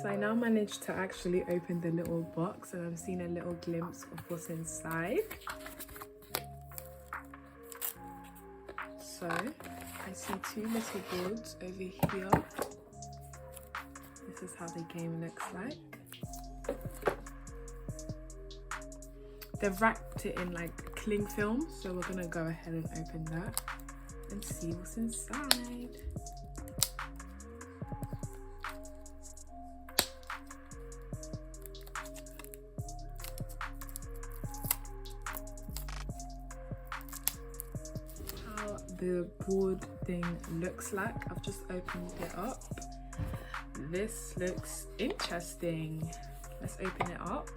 So I now managed to actually open the little box and I've seen a little glimpse of what's inside. So I see two little boards over here. This is how the game looks like. They've wrapped it in like cling film, so we're gonna go ahead and open that and see what's inside. How the board thing looks like. I've just opened it up. This looks interesting. Let's open it up.